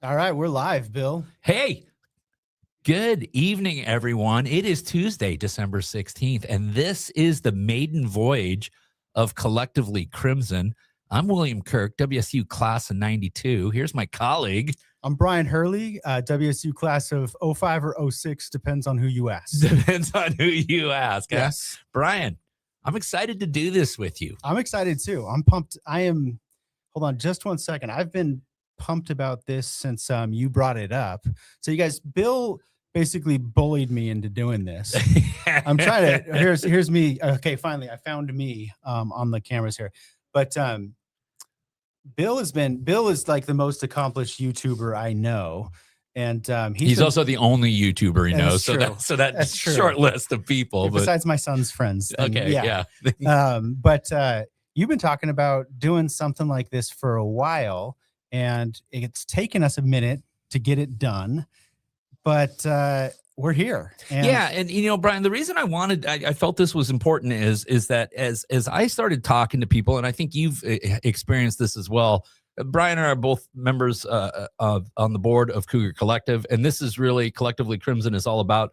All right, we're live, Bill. Hey, good evening, everyone. It is Tuesday, December 16th, and this is the maiden voyage of Collectively Crimson. I'm William Kirk, WSU class of 92. Here's my colleague. I'm Brian Hurley, WSU class of 05 or 06, depends on who you ask. Depends on who you ask. Yes. Brian, I'm excited to do this with you. I'm excited too. I'm pumped. Hold on just 1 second. I've been pumped about this since you brought it up. So you guys, Bill basically bullied me into doing this. I'm trying to, here's me. Okay, finally, I found me on the cameras here. But Bill is like the most accomplished YouTuber I know. And he's also the only YouTuber he knows. True. So that's short list of people. Besides my son's friends. Okay, yeah. But you've been talking about doing something like this for a while, and it's taken us a minute to get it done. But we're here. And Brian, the reason I felt this was important is that as I started talking to people, and I think you've experienced this as well. Brian and I are both members on the board of Cougar Collective, and this is really Collectively Crimson is all about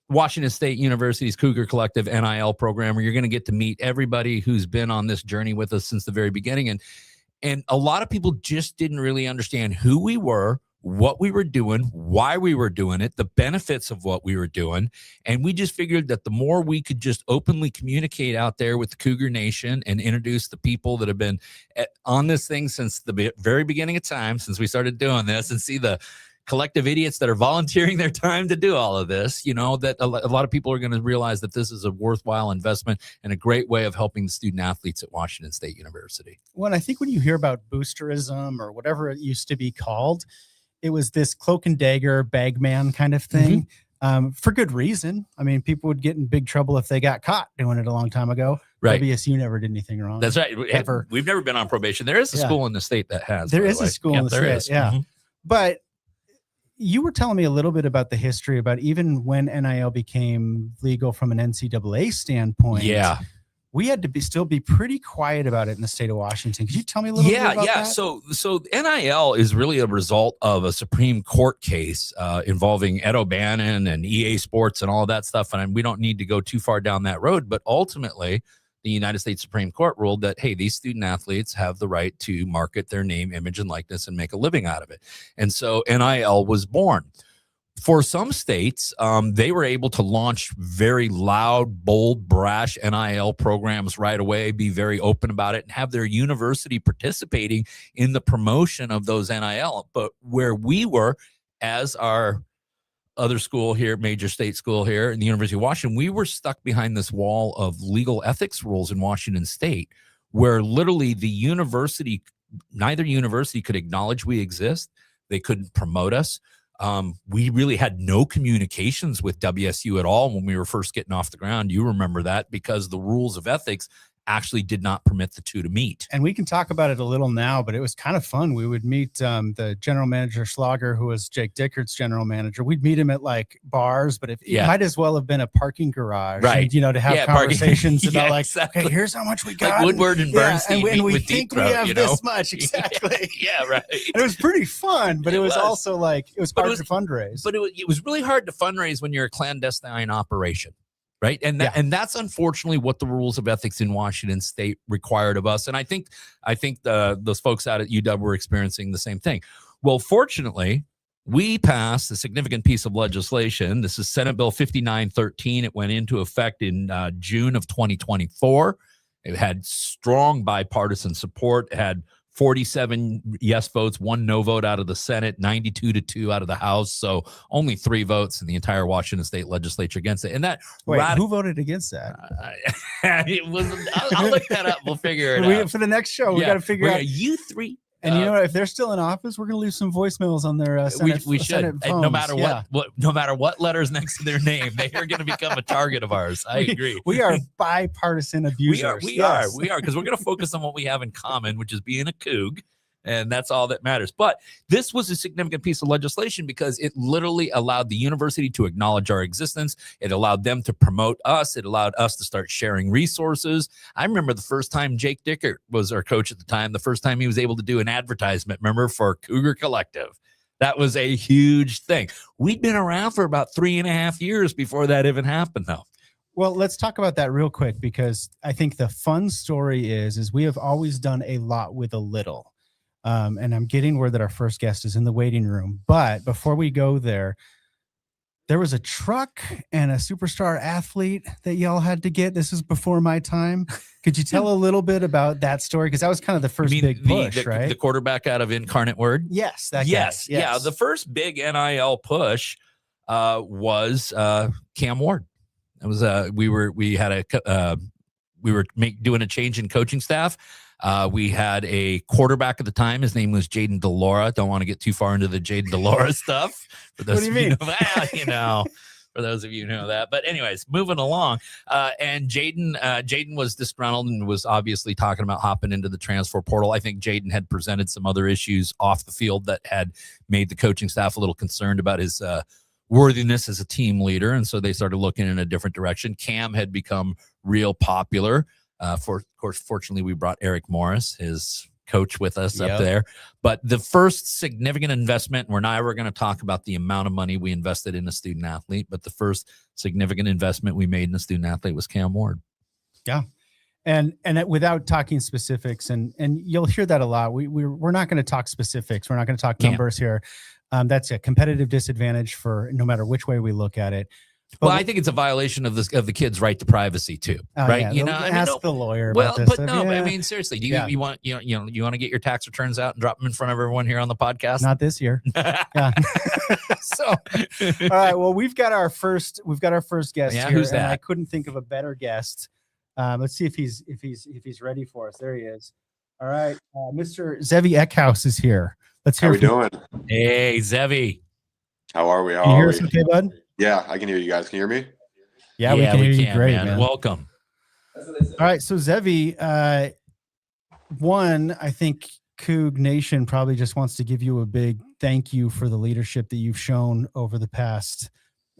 Washington State University's Cougar Collective NIL program, where you're going to get to meet everybody who's been on this journey with us since the very beginning. And a lot of people just didn't really understand who we were, what we were doing, why we were doing it, the benefits of what we were doing. And we just figured that the more we could just openly communicate out there with the Cougar Nation and introduce the people that have been on this thing since the very beginning of time, since we started doing this, and see the collective idiots that are volunteering their time to do all of this, that a lot of people are going to realize that this is a worthwhile investment and a great way of helping the student athletes at Washington State University. Well, I think when you hear about boosterism or whatever it used to be called, it was this cloak and dagger bagman kind of thing, for good reason. I mean, people would get in big trouble if they got caught doing it a long time ago. Right. WSU never did anything wrong. That's right. Ever. We've never been on probation. There is a school in the state that has. There is a school in the state. Yeah. Mm-hmm. But you were telling me a little bit about the history about even when NIL became legal from an NCAA standpoint. Yeah. We had to still be pretty quiet about it in the state of Washington. Could you tell me a little bit about that? So NIL is really a result of a Supreme Court case involving Ed O'Bannon and EA Sports and all that stuff. And we don't need to go too far down that road. But ultimately, the United States Supreme Court ruled that, hey, these student athletes have the right to market their name, image, and likeness and make a living out of it. And so NIL was born. For some states, they were able to launch very loud, bold, brash NIL programs right away, be very open about it, and have their university participating in the promotion of those NIL. But where we were, as our other school here, major state school here in the University of Washington, we were stuck behind this wall of legal ethics rules in Washington State, where literally the university, neither university could acknowledge we exist. They couldn't promote us. We really had no communications with WSU at all when we were first getting off the ground. You remember that, because the rules of ethics actually did not permit the two to meet. And we can talk about it a little now, but it was kind of fun. We would meet the general manager Schlager, who was Jake Dickert's general manager. We'd meet him at like bars, but it might as well have been a parking garage, right? And, to have conversations about like, exactly. Okay, here's how much we got. Like Woodward and Bernstein, and we with think Deep Throat, we have this much exactly. Yeah, right. And it was pretty fun, but it was also like it was hard to fundraise. But it was really hard to fundraise when you're a clandestine operation. Right. And that's unfortunately what the rules of ethics in Washington State required of us. And I think those folks out at UW were experiencing the same thing. Well, fortunately, we passed a significant piece of legislation. This is Senate Bill 5913. It went into effect in June of 2024. It had strong bipartisan support. It had 47 yes votes, 1 no vote out of the Senate, 92-2 out of the House. So only 3 votes in the entire Washington State legislature against it. And that who voted against that? It was. I'll look that up. We'll figure it out for the next show. We got to figure out. You 3. And you know what? If they're still in office, we're going to lose some voicemails on their Senate. We should. Senate phones. No matter no matter what letters next to their name, they are going to become a target of ours. I agree. We are bipartisan abusers. We are because we're going to focus on what we have in common, which is being a Coug. And that's all that matters. But this was a significant piece of legislation because it literally allowed the university to acknowledge our existence. It allowed them to promote us. It allowed us to start sharing resources. I remember the first time Jake Dickert was our coach at the time, the first time he was able to do an advertisement, remember, for Cougar Collective. That was a huge thing. We'd been around for about 3.5 years before that even happened, though. Well, let's talk about that real quick, because I think the fun story is we have always done a lot with a little. And I'm getting word that our first guest is in the waiting room. But before we go there was a truck and a superstar athlete that y'all had to get. This is before my time. Could you tell a little bit about that story? Because that was kind of the first big push, right? The quarterback out of Incarnate Word? Yes. That yes. guy. Yes. Yeah. The first big NIL push was Cam Ward. It was we were doing a change in coaching staff. We had a quarterback at the time. His name was Jaden Delora. Don't want to get too far into the Jaden Delora stuff. For those what do you mean? For those of you who know that. But anyways, moving along. And Jaden was disgruntled and was obviously talking about hopping into the transfer portal. I think Jaden had presented some other issues off the field that had made the coaching staff a little concerned about his worthiness as a team leader. And so they started looking in a different direction. Cam had become real popular. Fortunately, we brought Eric Morris, his coach, with us up there. But the first significant investment, we're not ever going to talk about the amount of money we invested in a student athlete, but the first significant investment we made in a student athlete was Cam Ward. Yeah. And without talking specifics, and you'll hear that a lot. We're not going to talk specifics. We're not going to talk numbers here. That's a competitive disadvantage for no matter which way we look at it. But I think it's a violation of the kid's right to privacy too, right? Yeah. Ask the lawyer about this. But I mean, seriously, you want to get your tax returns out and drop them in front of everyone here on the podcast? Not this year. Yeah. So, all right. Well, we've got our first guest here. Who's that? And I couldn't think of a better guest. Let's see if he's ready for us. There he is. All right, Mr. Zevi Eckhouse is here. Let's hear. How we doing? Hey, Zevi. How are we? Can you hear us okay, bud? Yeah, I can hear you guys. Can you hear me? Yeah, we can hear you great, man. Welcome. All right, so Zevi, I think Coug Nation probably just wants to give you a big thank you for the leadership that you've shown over the past,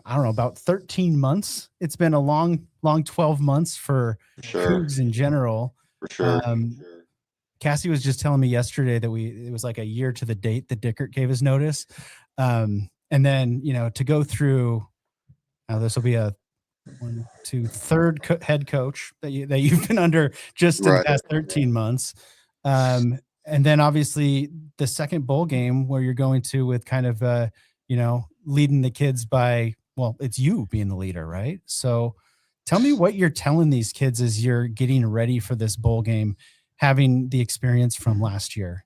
I don't know, about 13 months. It's been a long 12 months for Cougs in general. For sure. Cassie was just telling me yesterday that it was like a year to the date that Dickert gave his notice. And then, to go through, this will be a third head coach that you've been under just in the past 13 months. And then obviously the second bowl game where you're going to with kind of, leading the kids by, well, it's you being the leader, right? So tell me what you're telling these kids as you're getting ready for this bowl game, having the experience from last year.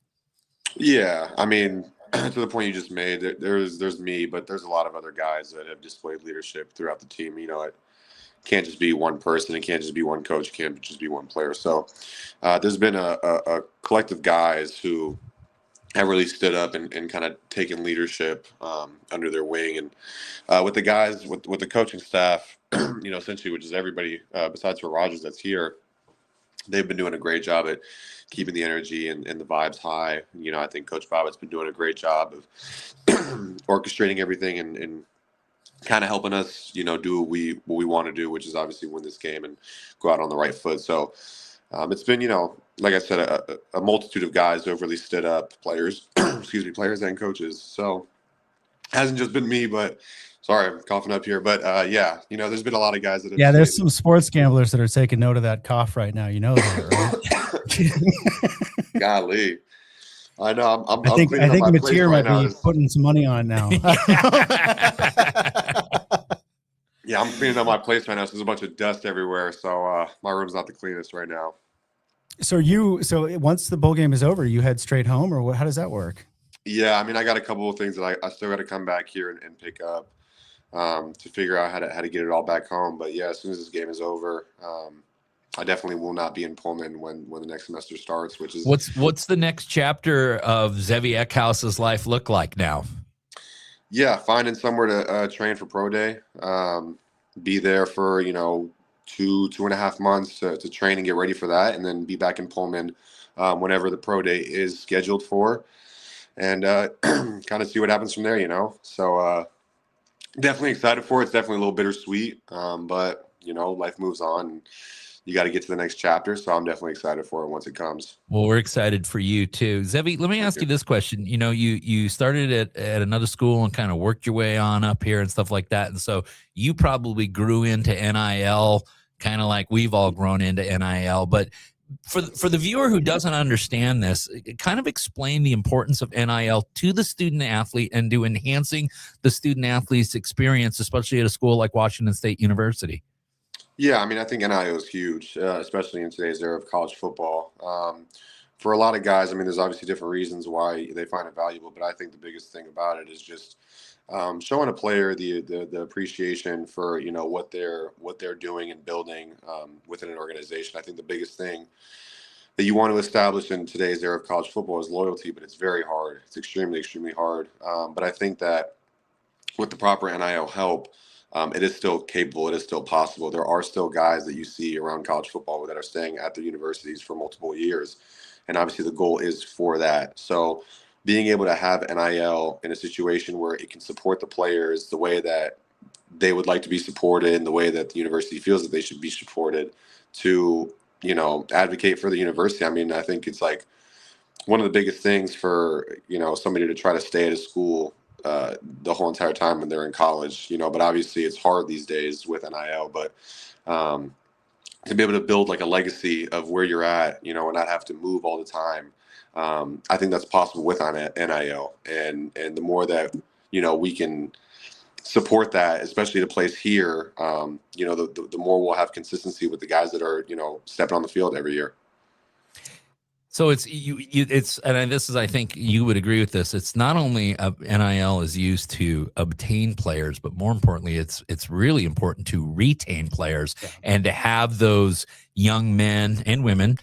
Yeah. I mean, to the point you just made, there's me, but there's a lot of other guys that have displayed leadership throughout the team. It can't just be one person. It can't just be one coach. It can't just be one player. So there's been a collective guys who have really stood up and kind of taken leadership under their wing. And with the guys, with the coaching staff, essentially, which is everybody besides for Rogers that's here, they've been doing a great job at keeping the energy and the vibes high. I think Coach Bobbitt's been doing a great job of orchestrating everything and kind of helping us, do what we want to do, which is obviously win this game and go out on the right foot. So it's been, like I said, a multitude of guys who have really stood up, players, players and coaches. So it hasn't just been me, but sorry, I'm coughing up here. But there's been a lot of guys that have there's some sports gamblers that are taking note of that cough right now. You know that, right? Golly. I know. I think Mateer might be putting some money on it now. Yeah, I'm cleaning up my place right now. So there's a bunch of dust everywhere. So my room's not the cleanest right now. So once the bowl game is over, you head straight home, or how does that work? Yeah, I mean, I got a couple of things that I still got to come back here and pick up to figure out how to get it all back home. But yeah, as soon as this game is over, I definitely will not be in Pullman when the next semester starts. Which is what's the next chapter of Zevi Eckhouse's life look like now? Yeah, finding somewhere to train for pro day, be there for 2.5 months to train and get ready for that, and then be back in Pullman whenever the pro day is scheduled for, and kind of see what happens from there. So definitely excited for it. It's definitely a little bittersweet, but life moves on. And, you got to get to the next chapter. So I'm definitely excited for it once it comes. Well, we're excited for you too. Zevi, let me ask you this question. You know, you started at another school and kind of worked your way on up here and stuff like that. And so you probably grew into NIL kind of like we've all grown into NIL. But for the viewer who doesn't understand this, kind of explain the importance of NIL to the student athlete and to enhancing the student athlete's experience, especially at a school like Washington State University. Yeah, I mean, I think NIL is huge, especially in today's era of college football. For a lot of guys, I mean, there's obviously different reasons why they find it valuable, but I think the biggest thing about it is just showing a player the appreciation for what they're doing and building within an organization. I think the biggest thing that you want to establish in today's era of college football is loyalty, but it's very hard. It's extremely, extremely hard. But I think that with the proper NIL help, it is still capable. It is still possible. There are still guys that you see around college football that are staying at their universities for multiple years. And obviously the goal is for that. So being able to have NIL in a situation where it can support the players the way that they would like to be supported, in the way that the university feels that they should be supported, to, advocate for the university. I mean, I think it's like one of the biggest things for, somebody to try to stay at a school the whole entire time when they're in college, but obviously it's hard these days with NIL, but to be able to build like a legacy of where you're at, and not have to move all the time. I think that's possible with NIL, and the more that, we can support that, especially the place here, the more we'll have consistency with the guys that are, stepping on the field every year. So it's and this is, I think you would agree with this. It's not only NIL is used to obtain players, but more importantly, it's really important to retain players and to have those young men and women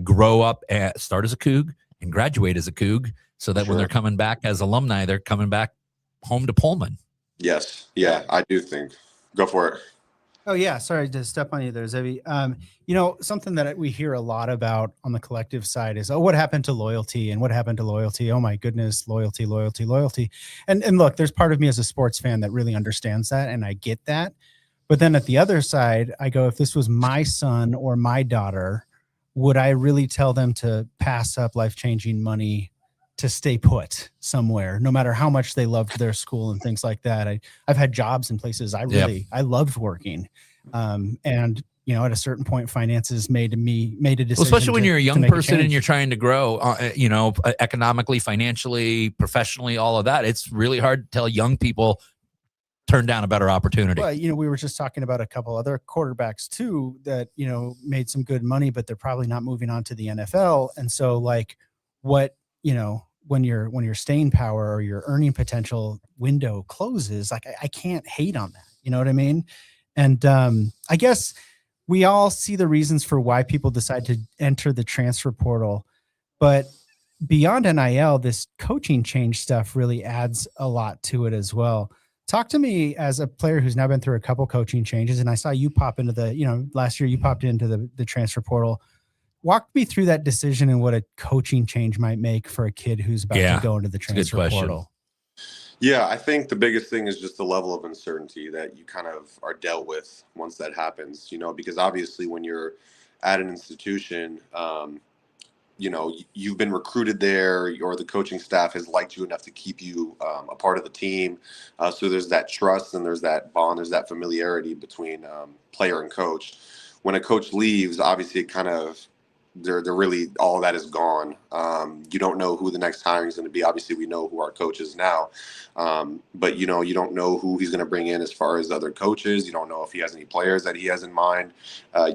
grow up, start as a Coug and graduate as a Coug, so that when they're coming back as alumni, they're coming back home to Pullman. Yes. Yeah, I do think. Go for it. Oh yeah, sorry to step on you there, Zevi. Something that we hear a lot about on the collective side is, what happened to loyalty and what happened to loyalty? Oh my goodness, loyalty. And look, there's part of me as a sports fan that really understands that, and I get that. But then at the other side, I go, if this was my son or my daughter, would I really tell them to pass up life-changing money to stay put somewhere, no matter how much they loved their school and things like that? I've had jobs in places I loved working. And, at a certain point, finances made a decision. Well, especially when you're a young person and you're trying to grow, economically, financially, professionally, all of that. It's really hard to tell young people turn down a better opportunity. Well, we were just talking about a couple other quarterbacks too that, made some good money, but they're probably not moving on to the NFL. And so like what, when your staying power or your earning potential window closes, like I can't hate on that. You know what I mean? And I guess we all see the reasons for why people decide to enter the transfer portal, but beyond NIL, this coaching change stuff really adds a lot to it as well. Talk to me as a player who's now been through a couple coaching changes, and I saw you pop into last year you popped into the transfer portal. Walk me through that decision and what a coaching change might make for a kid who's about to go into the transfer portal. Yeah, I think the biggest thing is just the level of uncertainty that you kind of are dealt with once that happens, because obviously when you're at an institution, you've been recruited there, or the coaching staff has liked you enough to keep you a part of the team. So there's that trust and there's that bond, there's that familiarity between player and coach. When a coach leaves, obviously it kind of, they're really, all of that is gone. You don't know who the next hiring is going to be. Obviously, we know who our coach is now, but you don't know who he's going to bring in as far as other coaches. You don't know if he has any players that he has in mind.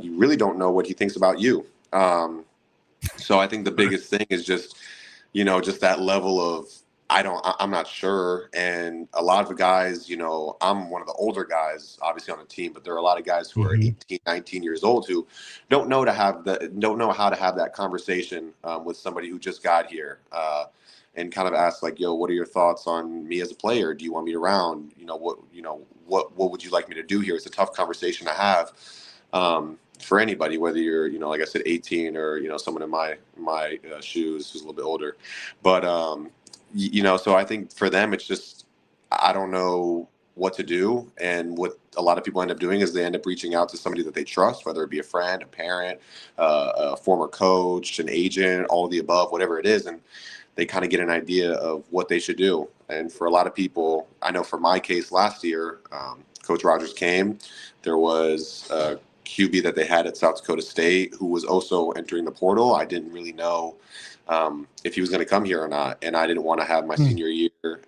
You really don't know what he thinks about you. So I think the biggest thing is just, just that level of, I'm not sure. And a lot of the guys, I'm one of the older guys, obviously on the team, but there are a lot of guys who are 18, 19 years old who don't know how to have that conversation with somebody who just got here and kind of ask like, yo, what are your thoughts on me as a player? Do you want me around? What would you like me to do here? It's a tough conversation to have for anybody, whether you're, like I said, 18 or, someone in my shoes who's a little bit older. But, so I think for them, it's just, I don't know what to do. And what a lot of people end up doing is they end up reaching out to somebody that they trust, whether it be a friend, a parent, a former coach, an agent, all of the above, whatever it is. And they kind of get an idea of what they should do. And for a lot of people, I know for my case last year, Coach Rogers came. There was a QB that they had at South Dakota State who was also entering the portal. I didn't really know if he was going to come here or not. And I didn't want to have my senior year,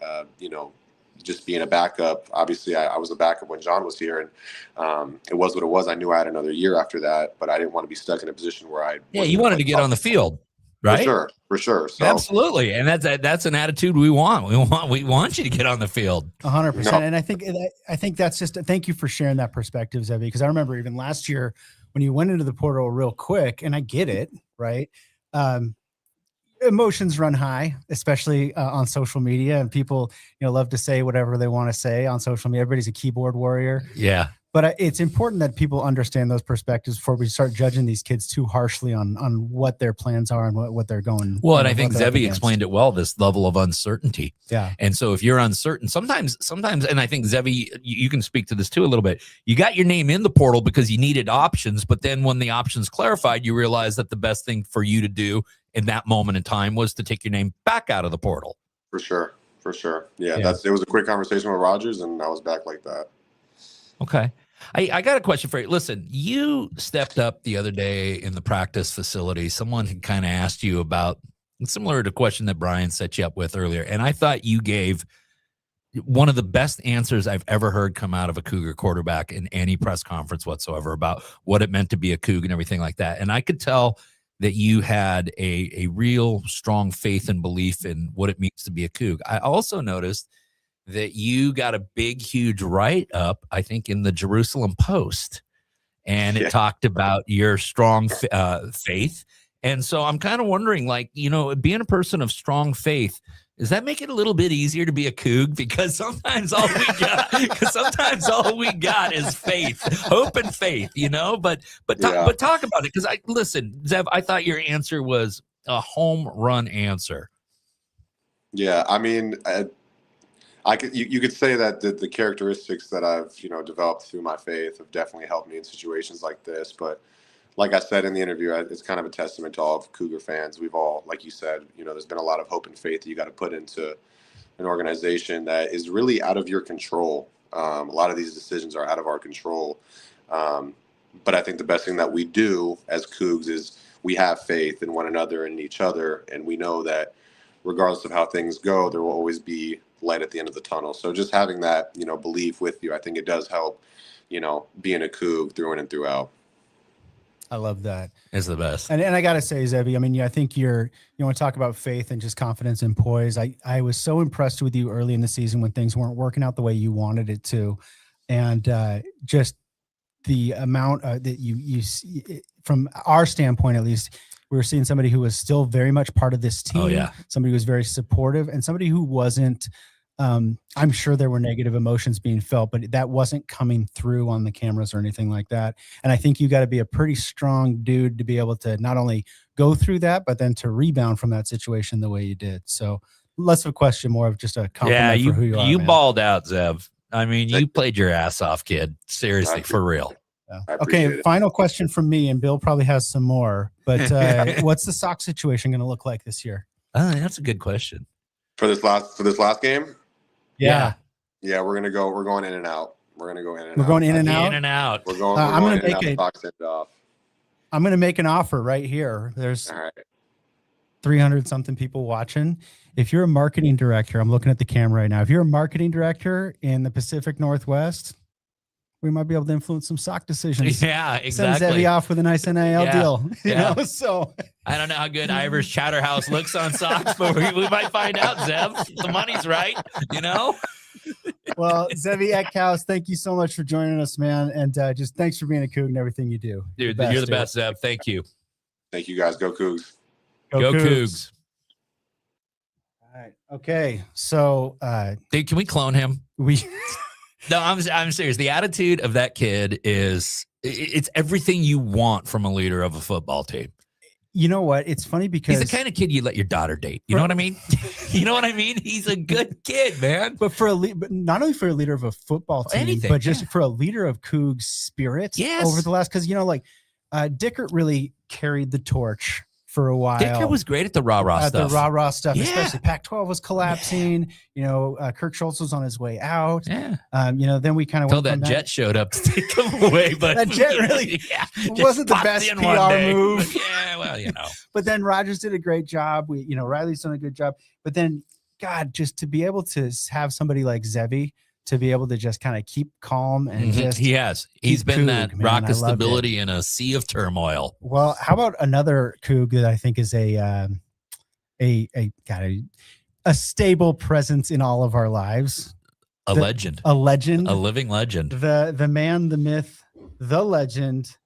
just being a backup. Obviously, I was a backup when John was here, and it was what it was. I knew I had another year after that, but I didn't want to be stuck in a position where you wanted to get on the field, right? For sure. So, absolutely, and that's an attitude we want. We want you to get on the field, 100%. And I think that's just thank you for sharing that perspective, Zevi, because I remember even last year when you went into the portal real quick, and I get it, right? Emotions run high, especially on social media, and people, love to say whatever they want to say on social media. Everybody's a keyboard warrior. Yeah. But it's important that people understand those perspectives before we start judging these kids too harshly on what their plans are and what they're going. Well, and I think Zevi explained it well, this level of uncertainty. Yeah. And so if you're uncertain, sometimes, and I think Zevi, you can speak to this too a little bit. You got your name in the portal because you needed options, but then when the options clarified, you realized that the best thing for you to do in that moment in time was to take your name back out of the portal. For sure. Yeah. It was a quick conversation with Rogers, and I was back like that. Okay. I got a question for you. Listen, you stepped up the other day in the practice facility. Someone had kind of asked you about, similar to the question that Brian set you up with earlier. And I thought you gave one of the best answers I've ever heard come out of a Cougar quarterback in any press conference whatsoever about what it meant to be a Coug and everything like that. And I could tell that you had a real strong faith and belief in what it means to be a Coug. I also noticed that you got a big, huge write-up, I think, in the Jerusalem Post, and it talked about your strong faith. And so I'm kind of wondering, being a person of strong faith, does that make it a little bit easier to be a Coug? Because sometimes all we got is faith, hope and faith, but talk about it. Because Zev, I thought your answer was a home run answer. Yeah. I mean, you could say that the characteristics that I've developed through my faith have definitely helped me in situations like this. But like I said in the interview, it's kind of a testament to all of Cougar fans. We've all, like you said, there's been a lot of hope and faith that you got to put into an organization that is really out of your control. A lot of these decisions are out of our control. But I think the best thing that we do as Cougs is we have faith in one another and each other, and we know that regardless of how things go, there will always be light at the end of the tunnel. So just having that, belief with you, I think it does help, being a Coug through and throughout. I love that. It's the best. And I got to say, Zevi, I mean, I think you want to talk about faith and just confidence and poise. I was so impressed with you early in the season when things weren't working out the way you wanted it to. And just the amount that you see, from our standpoint, at least, we were seeing somebody who was still very much part of this team. Oh, yeah. Somebody who was very supportive, and somebody who wasn't, I'm sure there were negative emotions being felt, but that wasn't coming through on the cameras or anything like that. And I think you got to be a pretty strong dude to be able to not only go through that, but then to rebound from that situation the way you did. So less of a question, more of just a compliment for who you are. You balled out, Zev. I mean, you played your ass off, kid. Seriously, for real. Yeah. Okay, final question from me, and Bill probably has some more. But what's the sock situation going to look like this year? That's a good question. For this last game? Yeah. Yeah, we're going in and out. We're going to go in and out. We're going in and out? In and out. We're going in and out. I'm going to make an offer right here. There's 300 something people watching. If you're a marketing director, I'm looking at the camera right now. If you're a marketing director in the Pacific Northwest, we might be able to influence some sock decisions. Yeah, exactly. Send Zevi off with a nice NIL deal. You know? So I don't know how good Ivers Chatterhouse looks on socks, but we might find out, Zev. The money's right, Well, Zevi Eckhouse, thank you so much for joining us, man. And just thanks for being a Coug and everything you do. Dude, you're the best, Zev. Thank you. Thank you, guys. Go Cougs. Go Cougs. All right. Okay. So dude, can we clone him? No, I'm serious. The attitude of that kid it's everything you want from a leader of a football team. You know what? It's funny because He's the kind of kid you let your daughter date. You know what I mean? You know what I mean? He's a good kid, man. but but not only for a leader of a football team, Anything, but just for a leader of Cougs spirit over the last, because Dickert really carried the torch for a while. Dicker was great at the rah-rah stuff. The rah-rah stuff, Yeah. especially Pac-12 was collapsing. Kirk Schultz was on his way out. Yeah. Then we kind of Until that jet showed up to take him away. But that jet really just wasn't the popped best in PR one day. move. Yeah, well, But then Rodgers did a great job. Riley's done a good job. But then, God, just to be able to have somebody like Zevi to be able to just kind of keep calm and just he has. He's been Coug, that man. rock I of loved stability in a sea of turmoil. Well, how about another Coug that I think is a stable presence in all of our lives? A legend. A legend. A living legend. The man, the myth, the legend.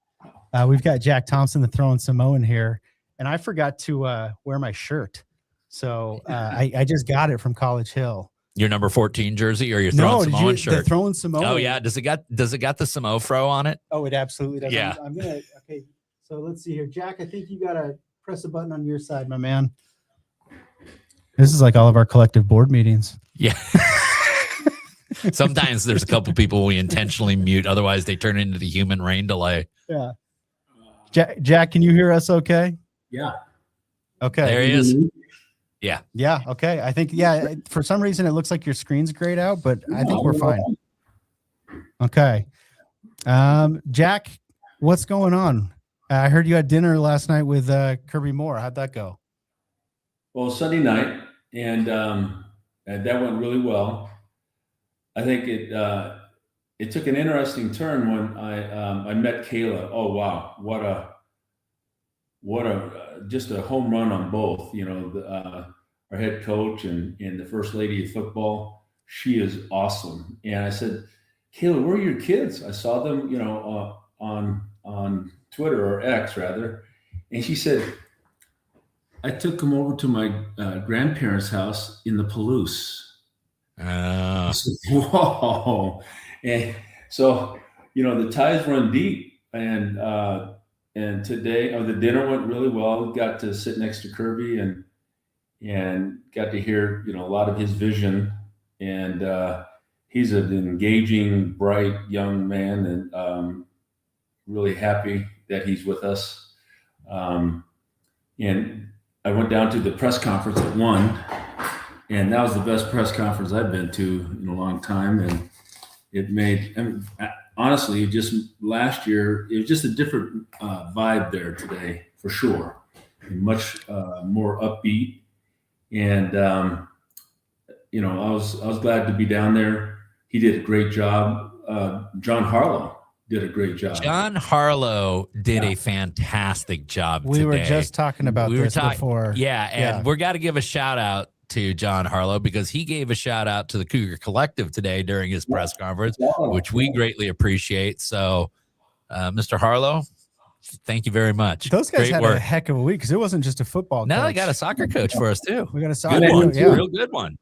We've got Jack Thompson, the throwing Samoan here, and I forgot to wear my shirt, so I just got it from College Hill. Your number 14 jersey or your throwing Samoan shirt? The throwing Samoan. Oh yeah. Does it got the Samoa fro on it? Oh, it absolutely does. Yeah. I'm gonna. Okay, so let's see here, Jack. I think you gotta press a button on your side, my man. This is like all of our collective board meetings. Yeah. Sometimes there's a couple people we intentionally mute, otherwise they turn into the human rain delay. Yeah. Jack, can you hear us? Okay. Yeah. Okay. There he is. Yeah. Okay. I think, for some reason it looks like your screen's grayed out, but I think we're fine. Okay. Jack, what's going on? I heard you had dinner last night with Kirby Moore. How'd that go? Well, Sunday night, and that went really well. I think it took an interesting turn when I met Kayla. Oh wow, what a just a home run on both. Our head coach and the first lady of football. She is awesome. And I said, Kayla, where are your kids? I saw them, on Twitter, or X rather. And she said, I took them over to my grandparents' house in the Palouse. I said, whoa. And so, the ties run deep. And today, the dinner went really well. We got to sit next to Kirby and got to hear, a lot of his vision. And he's an engaging, bright young man, and really happy that he's with us. And I went down to the press conference at 1, and that was the best press conference I've been to in a long time. And it made, honestly, just last year, it was just a different vibe there today, for sure. And much more upbeat. And, I was glad to be down there. He did a great job. John Harlow did a great job. John Harlow did a fantastic job We today. were just talking about this before. Yeah, and we're got to give a shout out to John Harlow, because he gave a shout out to the Cougar Collective today during his press conference, which we greatly appreciate. So, Mr. Harlow, thank you very much. Those guys Great had work. a heck of a week, because it wasn't just a football Now coach. they got a soccer coach for us too. We got a soccer Good one, coach, yeah. real good one.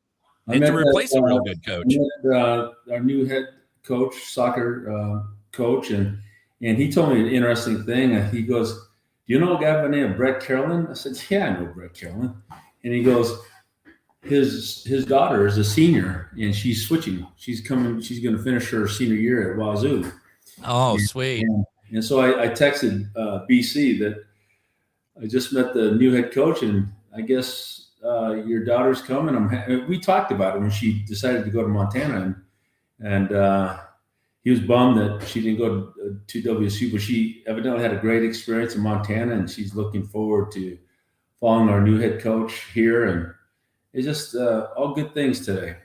And to replace a real good coach. Our new head coach, soccer coach, and he told me an interesting thing. He goes, "Do you know a guy by the name of Brett Carolyn?" I said, "Yeah, I know Brett Carolyn." And he goes, his daughter is a senior, and she's switching. She's going to finish her senior year at Wazoo. Oh, sweet. And so I texted BC that I just met the new head coach, and I guess your daughter's coming. We talked about it when she decided to go to Montana, and he was bummed that she didn't go to WSU, but she evidently had a great experience in Montana, and she's looking forward to following our new head coach here. And it's just all good things today.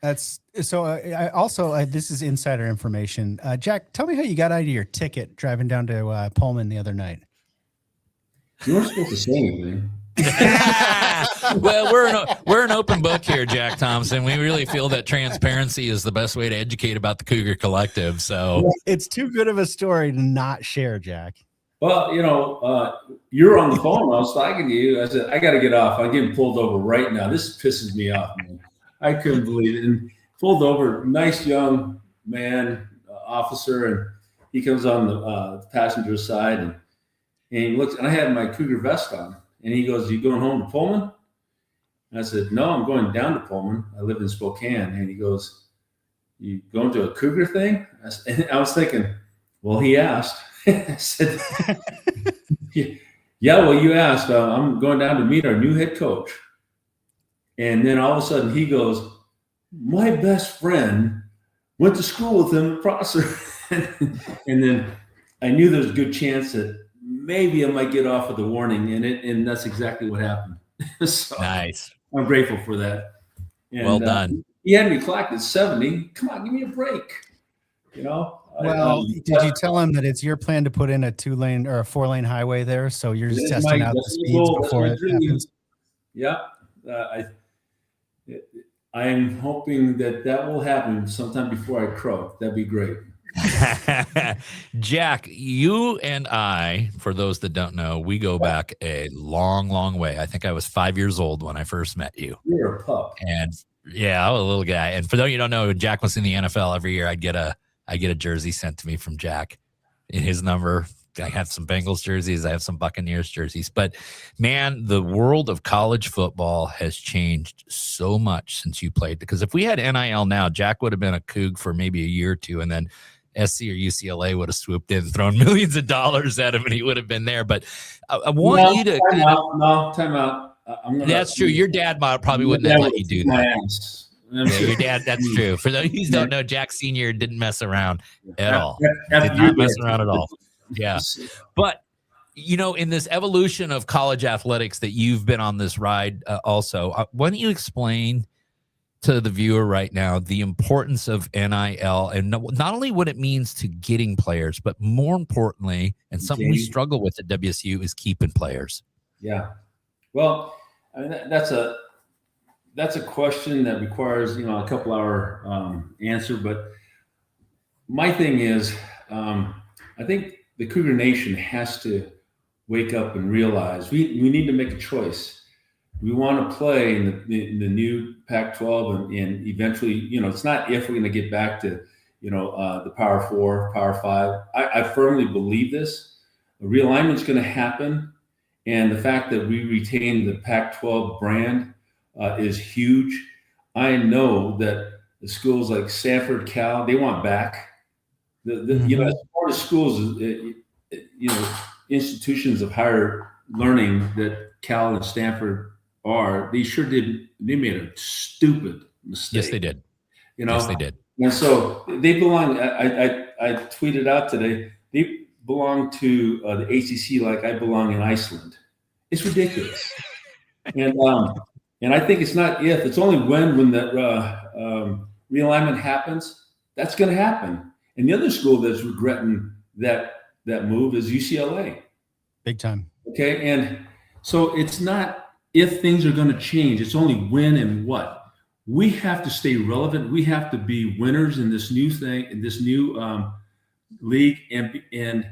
That's so. I also this is insider information. Jack, tell me how you got out of your ticket driving down to Pullman the other night. You weren't supposed to say anything. Well, we're an open book here, Jack Thompson. We really feel that transparency is the best way to educate about the Cougar Collective. So It's too good of a story to not share, Jack. Well, you're on the phone. I was talking to you. I said, I got to get off. I'm getting pulled over right now. This pisses me off, man. I couldn't believe it. And pulled over, nice young man, officer, and he comes on the passenger side, And he looks, and I had my Cougar vest on, and he goes, "You going home to Pullman?" And I said, "No, I'm going down to Pullman. I live in Spokane." And he goes, "You going to a Cougar thing?" And I was thinking, well, he asked. I said, "Yeah, well, you asked. I'm going down to meet our new head coach." And then all of a sudden he goes, "My best friend went to school with him at Prosser." And then I knew there was a good chance that maybe I might get off with a warning, and that's exactly what happened. So Nice. I'm grateful for that. And, Well done. He had me clocked at 70. Come on, give me a break. You know. Well, did you tell him that it's your plan to put in a 2-lane or a 4-lane highway there? So you're just testing out the speeds before it happens. Yeah, I'm hoping that will happen sometime before I croak. That'd be great. Jack, you and I, for those that don't know, we go back a long, long way. I think I was 5 years old when I first met you. You're a pup. And yeah, I was a little guy. And for those you don't know, Jack was in the NFL every year. I get a jersey sent to me from Jack in his number. I have some Bengals jerseys. I have some Buccaneers jerseys. But man, the world of college football has changed so much since you played. Because if we had NIL now, Jack would have been a Coug for maybe a year or two, and then SC or UCLA would have swooped in, thrown millions of dollars at him, and he would have been there. But I want you to time out. That's true. Your dad probably wouldn't have let you do that. Yeah, your dad. That's true. For those who don't know, Jack Sr. didn't mess around at all. Did not mess around at all. Yeah. But, you know, in this evolution of college athletics that you've been on this ride also, why don't you explain to the viewer right now the importance of NIL and not only what it means to getting players, but more importantly, and something we struggle with at WSU, is keeping players. Yeah. Well, I mean, that's a question that requires, you know, a couple hour answer. But my thing is, I think the Cougar Nation has to wake up and realize we need to make a choice. We want to play in the new Pac-12 and eventually, you know, it's not if we're going to get back to, you know, the Power 4, Power 5. I firmly believe this. A realignment is going to happen. And the fact that we retain the Pac-12 brand is huge. I know that the schools like Stanford, Cal, they want back. You know, as far as schools, you know, institutions of higher learning that Cal and Stanford are, they made a stupid mistake. Yes, they did. You know, yes, they did. And so they belong. I tweeted out today, they belong to the ACC like I belong in Iceland. It's ridiculous. And I think it's not if, it's only when that realignment happens, that's going to happen. And the other school that's regretting that move is UCLA. Big time. Okay. And so it's not if things are going to change, it's only when and what. We have to stay relevant. We have to be winners in this new thing, in this new league. And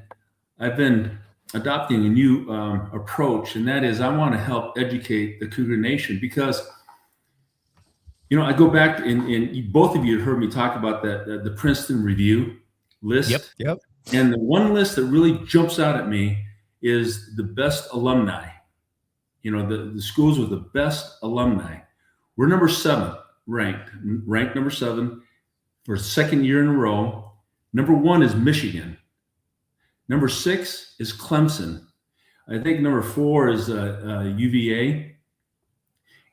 I've been adopting a new approach, and that is I want to help educate the Cougar Nation because, you know, I go back and both of you have heard me talk about the Princeton Review list. Yep. And the one list that really jumps out at me is the best alumni. You know, the schools with the best alumni. We're number 7 ranked number 7 for the second year in a row. Number 1 is Michigan. Number 6 is Clemson. I think number 4 is UVA.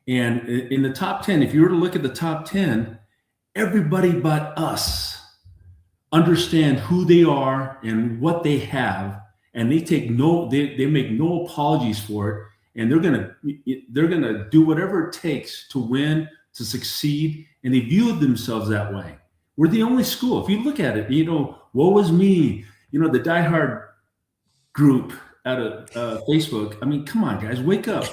And in the top 10, if you were to look at the top 10, everybody but us understand who they are and what they have, and they make no apologies for it. And they're gonna do whatever it takes to win, to succeed, and they view themselves that way. We're the only school. If you look at it, you know, woe is me. You know, the diehard group out of Facebook. I mean, come on, guys, wake up.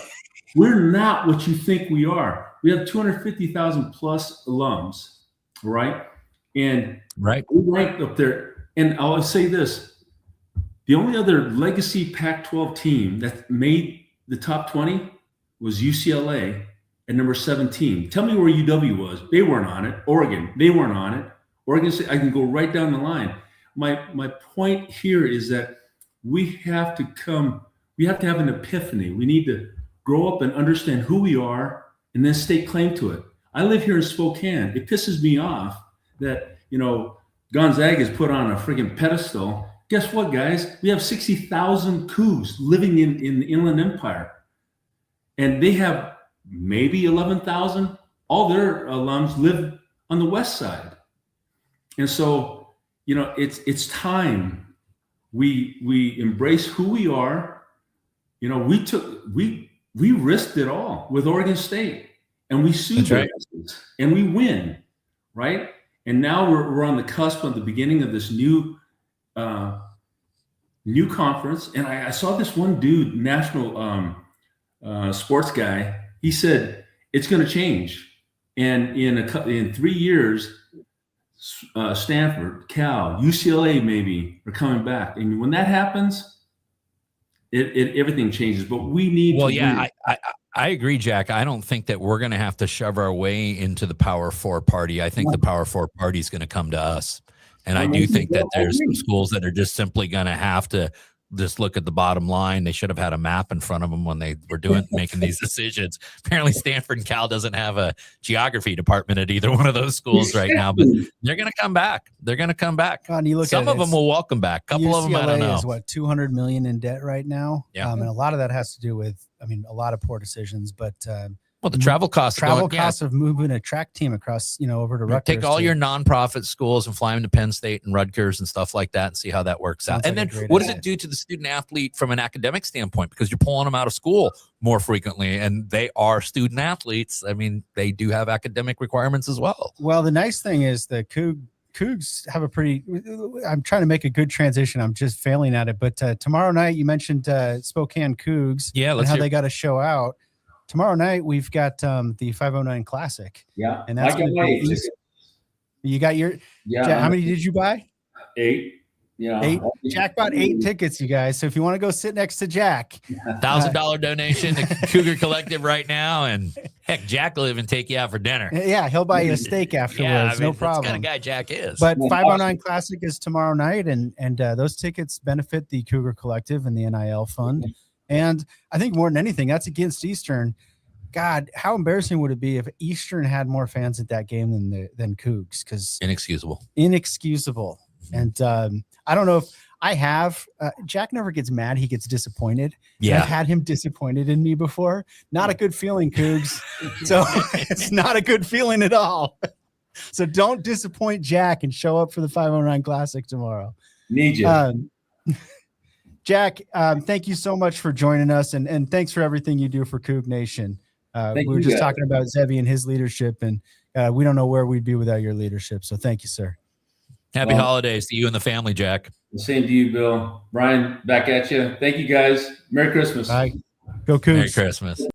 We're not what you think we are. We have 250,000 plus alums, right? And we ranked up there. And I'll say this: the only other legacy Pac-12 team that made the top 20 was UCLA at number 17. Tell me where UW was. They weren't on it. Oregon, they weren't on it. Oregon State, I can go right down the line. My point here is that we have to have an epiphany. We need to grow up and understand who we are and then stake claim to it. I live here in Spokane. It pisses me off that, Gonzaga is put on a friggin' pedestal. Guess what, guys? We have 60,000 Cougs living in the Inland Empire. And they have maybe 11,000. All their alums live on the west side. And so, it's time we embrace who we are. We risked it all with Oregon State, and we sued them, and we win, right? And now we're on the cusp of the beginning of this new conference. And I saw this one dude, national sports guy. He said it's going to change, and in 3 years, Stanford, Cal, UCLA maybe are coming back. And when that happens, everything changes. But we need. Well, yeah, I agree, Jack. I don't think that we're going to have to shove our way into the Power Four party. I think the Power Four party is going to come to us. And I do think that there's some schools that are just simply going to have to just look at the bottom line. They should have had a map in front of them when they were making these decisions. Apparently, Stanford and Cal doesn't have a geography department at either one of those schools right now, but they're going to come back. They're going to come back. God, you look Some of them will welcome back. A couple UCLA of them, I don't know. Is what, $200 million in debt right now? Yeah. And a lot of that has to do with, a lot of poor decisions, but well, the travel costs of moving a track team across, over to Rutgers. Take all your nonprofit schools and fly them to Penn State and Rutgers and stuff like that and see how that works out. And then what does it do to the student athlete from an academic standpoint? Because you're pulling them out of school more frequently, and they are student athletes. They do have academic requirements as well. Well, the nice thing is the Cougs have I'm trying to make a good transition. I'm just failing at it. But tomorrow night, you mentioned Spokane Cougs and how they got a show out. Tomorrow night, we've got the 509 Classic. Yeah. And that's going to be you got your Jack, how many did you buy? 8. Yeah. 8. Jack bought 8 tickets, you guys. So if you want to go sit next to Jack, $1,000 donation to Cougar Collective right now. And heck, Jack will even take you out for dinner. Yeah, he'll buy you a steak afterwards. No problem. That's the kind of guy Jack is. But 509 Classic is tomorrow night, and those tickets benefit the Cougar Collective and the NIL fund. And I think more than anything, that's against Eastern. God, how embarrassing would it be if Eastern had more fans at that game than Cougs? Because inexcusable. And I don't know if I have. Jack never gets mad; he gets disappointed. Yeah, I've had him disappointed in me before. Not a good feeling, Cougs. So it's not a good feeling at all. So don't disappoint Jack and show up for the 509 Classic tomorrow. Need you. Jack, thank you so much for joining us, and thanks for everything you do for Coug Nation. We were just talking about Zevi and his leadership, and we don't know where we'd be without your leadership. So thank you, sir. Happy holidays to you and the family, Jack. The same to you, Bill. Brian, back at you. Thank you, guys. Merry Christmas. Bye. Go Cougs. Merry Christmas.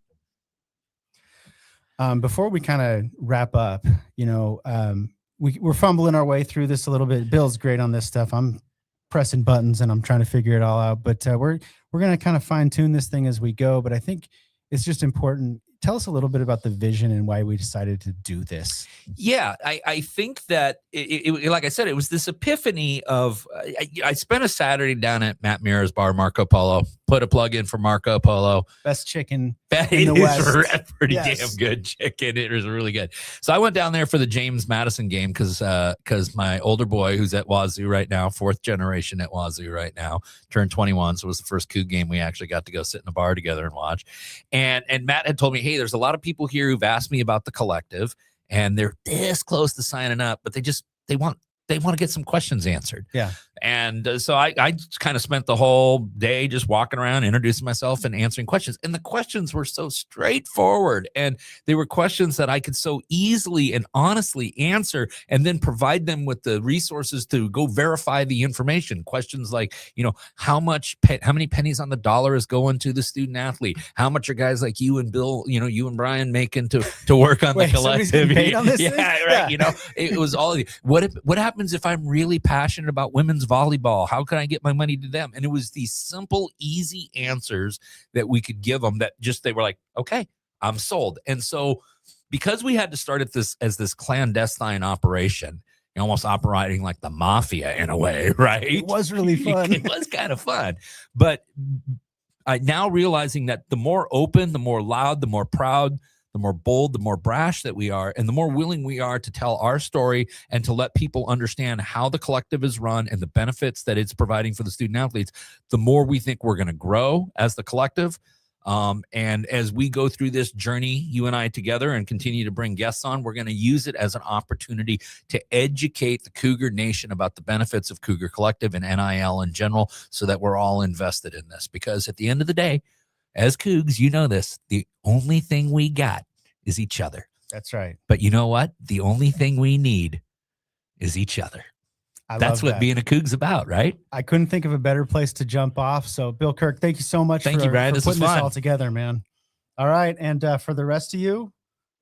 Before we kind of wrap up, we're fumbling our way through this a little bit. Bill's great on this stuff. I'm pressing buttons and I'm trying to figure it all out, but we're going to kind of fine tune this thing as we go. But I think it's just important. Tell us a little bit about the vision and why we decided to do this. Yeah, I think that it like I said, it was this epiphany of I spent a Saturday down at Matt Mira's bar, Marco Polo. Put a plug in for Marco Polo. Best chicken in the West. Pretty damn good chicken. It was really good. So I went down there for the James Madison game because my older boy, who's at Wazoo right now, 4th generation at Wazoo right now, turned 21. So it was the first Coug game we actually got to go sit in a bar together and watch. And Matt had told me, hey, there's a lot of people here who've asked me about the collective, and they're this close to signing up, but they want to get some questions answered. Yeah. And so I kind of spent the whole day just walking around, introducing myself and answering questions. And the questions were so straightforward. And they were questions that I could so easily and honestly answer and then provide them with the resources to go verify the information. Questions like, how many pennies on the dollar is going to the student athlete? How much are guys like you and Bill, you and Brian making to work on the collective? On this thing? Right. Yeah. It was all of what happens if I'm really passionate about women's volleyball? How can I get my money to them? And it was these simple, easy answers that we could give them that they were like, okay, I'm sold. And so because we had to start at this as this clandestine operation, You're almost operating like the mafia in a way, right? It was really fun. It was kind of fun. But now realizing that the more open, the more loud, the more proud, the more bold, the more brash that we are, and the more willing we are to tell our story and to let people understand how the collective is run and the benefits that it's providing for the student athletes, the more we think we're going to grow as the collective. And as we go through this journey, you and I together, and continue to bring guests on, we're going to use it as an opportunity to educate the Cougar Nation about the benefits of Cougar Collective and NIL in general, so that we're all invested in this. Because at the end of the day, as Cougs, you know this, the only thing we got is each other. That's right. But you know what? The only thing we need is each other. That's what being a Cougs about, right? I couldn't think of a better place to jump off. So, Bill Kirk, thank you so much for putting this all together, man. All right. And for the rest of you,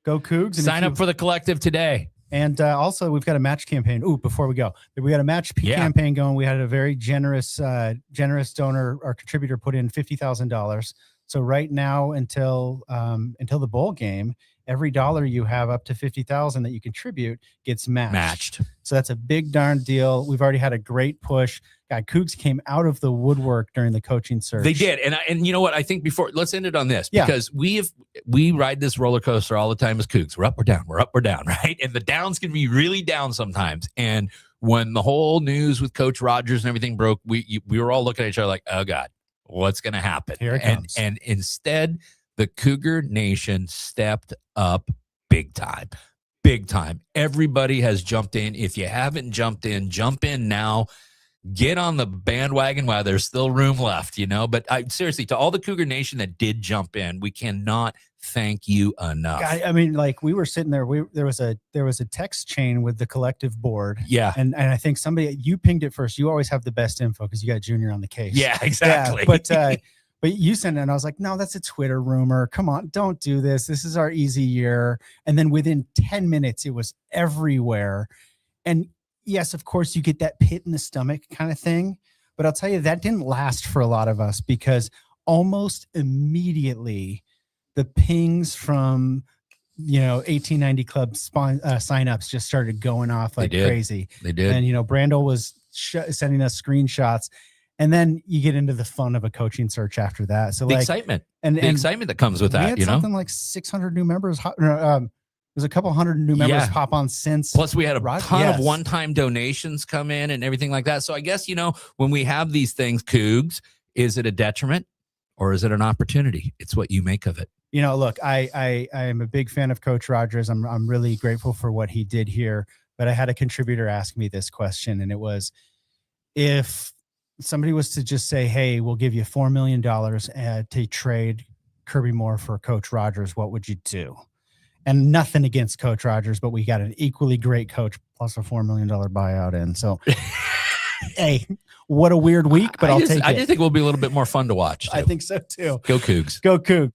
go Cougs. And sign up for the collective today. And also, we've got a match campaign. Ooh, before we go, we got a match campaign going. We had a very generous donor or contributor put in $50,000. So right now, until the bowl game, every dollar you have up to $50,000 that you contribute gets matched. So that's a big darn deal. We've already had a great push. God, Cougs came out of the woodwork during the coaching search. They did. And you know what? I think let's end it on this, because we ride this roller coaster all the time as Cougs. We're up, we're down, we're up, we're down, right? And the downs can be really down sometimes. And when the whole news with Coach Rogers and everything broke, we were all looking at each other like, oh God, what's going to happen? Here it comes. And instead, the Cougar Nation stepped up big time. Big time. Everybody has jumped in. If you haven't jumped in, jump in now. Get on the bandwagon while there's still room left, But seriously, to all the Cougar Nation that did jump in, we cannot thank you enough. I mean, like, we were sitting there. There was a text chain with the collective board. Yeah. And I think you pinged it first. You always have the best info because you got Junior on the case. Yeah, exactly. Yeah, but you sent it, and I was like, no, that's a Twitter rumor. Come on, don't do this. This is our easy year. And then within 10 minutes, it was everywhere. And yes, of course, you get that pit in the stomach kind of thing. But I'll tell you, that didn't last for a lot of us, because almost immediately the pings from 1890 Club signups just started going off like crazy. They did. And, Brandel was sending us screenshots. And then you get into the fun of a coaching search after that. So the excitement and the excitement that comes with that, we had something like 600 new members. There's a couple hundred new members pop on since. Plus, we had a ton of one-time donations come in and everything like that. So I guess, when we have these things, Cougs, is it a detriment or is it an opportunity? It's what you make of it. Look, I am a big fan of Coach Rogers. I'm really grateful for what he did here. But I had a contributor ask me this question, and it was, if somebody was to just say, hey, we'll give you $4 million to trade Kirby Moore for Coach Rogers, what would you do? And nothing against Coach Rogers, but we got an equally great coach plus a $4 million buyout in. So, hey, what a weird week, but I'll take it. I just think it will be a little bit more fun to watch, too. I think so, too. Go Cougs. Go Cougs.